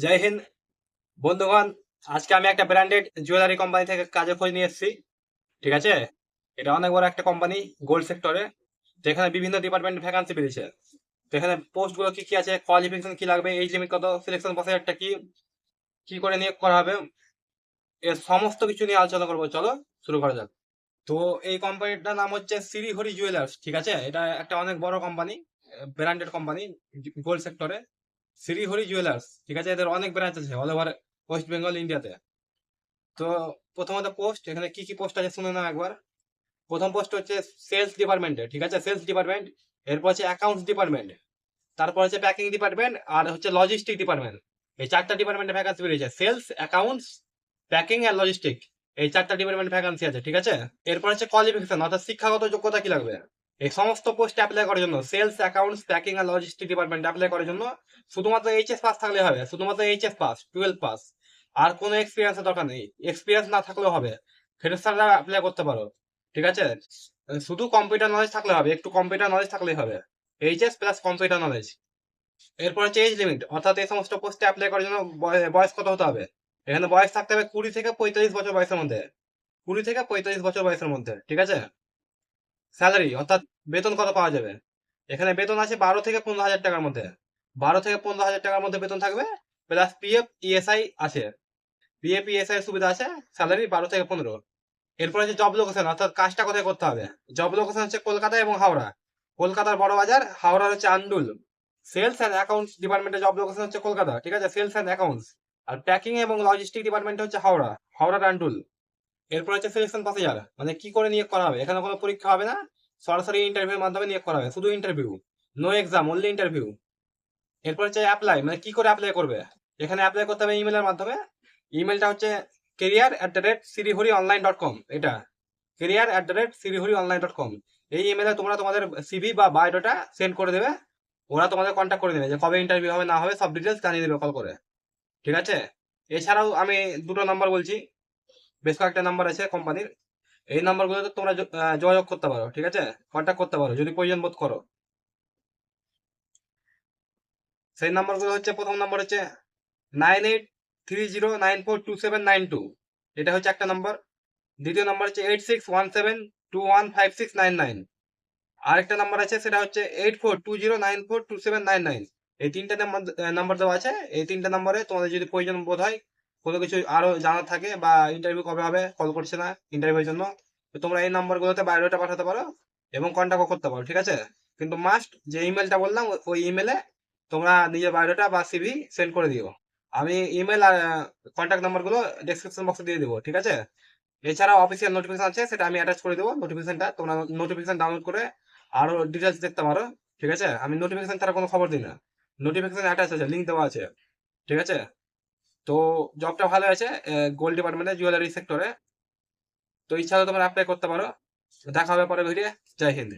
জয় হিন্দ বন্ধুগণ। আজকে আমি একটা ব্র্যান্ডেড জুয়েলারি কোম্পানি থেকে কাজে খোঁজ নিয়ে এসেছি। ঠিক আছে, এটা অনেক বড় একটা কোম্পানি গোল্ড সেক্টরে, যেখানে বিভিন্ন ডিপার্টমেন্ট ভ্যাকান্সি বেরিয়েছে। তো এখানে পোস্ট গুলো কি কি আছে, কোয়ালিফিকেশন কি লাগবে, এজ লিমিট কত, সিলেকশন প্রসেসটা কি, কি করে নিয়োগ করা হবে, এর সমস্ত কিছু নিয়ে আলোচনা করবো। চলো শুরু করা যাক। তো এই কোম্পানিটার নাম হচ্ছে শ্রীহরি জুয়েলার্স। ঠিক আছে, এটা একটা অনেক বড় কোম্পানি, ব্র্যান্ডেড কোম্পানি গোল্ড সেক্টরে। শ্রীহরি জুয়েলার্স, ঠিক আছে, এদের অনেক ব্রাঞ্চ আছে অল ওভার ওয়েস্ট বেঙ্গল ইন্ডিয়াতে। তো প্রথমত পোস্ট, এখানে কি কি পোস্ট আছে শুনে নাও একবার। প্রথম পোস্ট হচ্ছে সেলস ডিপার্টমেন্টে, ঠিক আছে, সেলস ডিপার্টমেন্ট। এরপর হচ্ছে অ্যাকাউন্টস ডিপার্টমেন্ট, তারপর হচ্ছে প্যাকিং ডিপার্টমেন্ট, আর হচ্ছে লজিস্টিক ডিপার্টমেন্ট। এই চারটা ডিপার্টমেন্টে ভ্যাকান্সি বেরিয়েছে, সেলস, অ্যাকাউন্টস, প্যাকিং আর লজিস্টিক। এই চারটা ডিপার্টমেন্ট ভ্যাকান্সি আছে, ঠিক আছে। এরপর হচ্ছে কোয়ালিফিকেশন, অর্থাৎ শিক্ষাগত যোগ্যতা কি লাগবে। এই সমস্ত পোস্টে অ্যাপ্লাই করার জন্য, সেলস, অ্যাকাউন্টস, প্যাকিং আর লজিস্টিক ডিপার্টমেন্ট অ্যাপ্লাই করার জন্য শুধুমাত্র এইচএস পাস থাকলে হবে, শুধুমাত্র এইচএস পাস, 12 পাস। আর কোনো এক্সপিরিয়েন্সের দরকার নেই, এক্সপিরিয়েন্স না থাকলেও হবে, ফ্রেশাররা অ্যাপ্লাই করতে পারো। ঠিক আছে, শুধু কম্পিউটার নলেজ থাকলে হবে, একটু কম্পিউটার নলেজ থাকলেই হবে, এইচএস প্লাস কম্পিউটার নলেজ। এরপর হচ্ছে এজ লিমিট, অর্থাৎ এই সমস্ত পোস্টে অ্যাপ্লাই করার জন্য বয়স কত হতে হবে। এখানে বয়স থাকতে হবে 20 থেকে 45 বছর বয়সের মধ্যে, 20 থেকে 45 বছর বয়সের মধ্যে, ঠিক আছে। স্যালারি অর্থাৎ বেতন কত পাওয়া যাবে, এখানে বেতন আছে 12 থেকে 15 হাজার টাকার মধ্যে, 12 থেকে 15 হাজার টাকার মধ্যে বেতন থাকবে, প্লাস পিএফ ইএসআই আছে, পিএফ ইএসআই এর সুবিধা আছে, স্যালারি 12 থেকে 15। এরপর হচ্ছে জব লোকেশন, অর্থাৎ কাজটা কোথায় করতে হবে। জব লোকেশন হচ্ছে কলকাতা এবং হাওড়া। কলকাতার বড় বাজার, হাওড়ার হচ্ছে আন্ডুল। সেলস অ্যান্ড অ্যাকাউন্টস ডিপার্টমেন্টের জব লোকেশন হচ্ছে কলকাতা, ঠিক আছে, সেলস অ্যান্ড অ্যাকাউন্টস। আর প্যাকিং এবং লজিস্টিক ডিপার্টমেন্ট হচ্ছে হাওড়া, হাওড়ার আন্ডুল। এরপর হচ্ছে সিলেকশন প্রসিজার, মানে কি করে নিয়োগ করা হবে। এখানে কোনো পরীক্ষা হবে না, সরাসরি ইন্টারভিউর মাধ্যমে নিয়োগ করা হবে, শুধু interview, no exam, only interview. এরপর হচ্ছে অ্যাপ্লাই, মানে কি করে অ্যাপ্লাই করবে। এখানে অ্যাপ্লাই করতে হবে ইমেলের মাধ্যমে। ইমেলটা হচ্ছে career@sirihorionline.com, এটা career@sirihorionline.com। এই ইমেলে তোমরা তোমাদের সিভি বা বায়োডাটা সেন্ড করে দেবে, ওরা তোমাদের কন্ট্যাক্ট করে দেবে যে কবে ইন্টারভিউ হবে না হবে, সব ডিটেলস জানিয়ে দেবে কল করে। ঠিক আছে, এছাড়াও আমি দুটো নাম্বার বলছি, বেশ কয়েকটা নাম্বার আছে কোম্পানির। এই নাম্বারগুলোতে তোমরা যোগাযোগ করতে পারো, ঠিক আছে, কন্ট্যাক্ট করতে পারো যদি প্রয়োজন বোধ করো। সেই নাম্বারগুলো হচ্ছে, প্রথম নাম্বার হচ্ছে 9830942792, এটা হচ্ছে একটা নাম্বার। দ্বিতীয় নাম্বার হচ্ছে 8617215699। আরেকটা নাম্বার আছে, সেটা হচ্ছে 8420942799। এই তিনটা নাম্বার দেওয়া আছে। এই তিনটা নাম্বারে তোমাদের যদি প্রয়োজন বোধ হয়, কোনো কিছু আরো জানার থাকে, বা ইন্টারভিউ কবে হবে কল করছে না ইন্টারভিউর জন্য, তো তোমরা এই নাম্বারগুলোতে বায়োডাটা পাঠাতে পারো এবং কন্ট্যাক্টও করতে পারো, ঠিক আছে। কিন্তু মাস্ট যে ইমেলটা বললাম, ওই ইমেলে তোমরা নিজের বায়োডাটা বা সিভি সেন্ড করে দিও। আমি ইমেল আর কন্ট্যাক্ট নাম্বারগুলো ডেসক্রিপশন বক্সে দিয়ে দেবো, ঠিক আছে। এছাড়াও অফিসিয়াল নোটিফিকেশন আছে, সেটা আমি অ্যাটাচ করে দেবো নোটিফিকেশনটা, তোমরা নোটিফিকেশন ডাউনলোড করে আরো ডিটেলস দেখতে পারো। ঠিক আছে, আমি নোটিফিকেশন ছাড়া কোনো খবর দিই না, নোটিফিকেশন অ্যাটাচ আছে, লিঙ্ক দেওয়া আছে, ঠিক আছে। তো জবটা ভালো আছে, গোল্ড ডিপার্টমেন্টে, জুয়েলারি সেক্টরে। তো ইচ্ছা হলে তোমরা অ্যাপ্লাই করতে পারো। দেখা হবে পরে ভিডিও। জয় হিন্দ।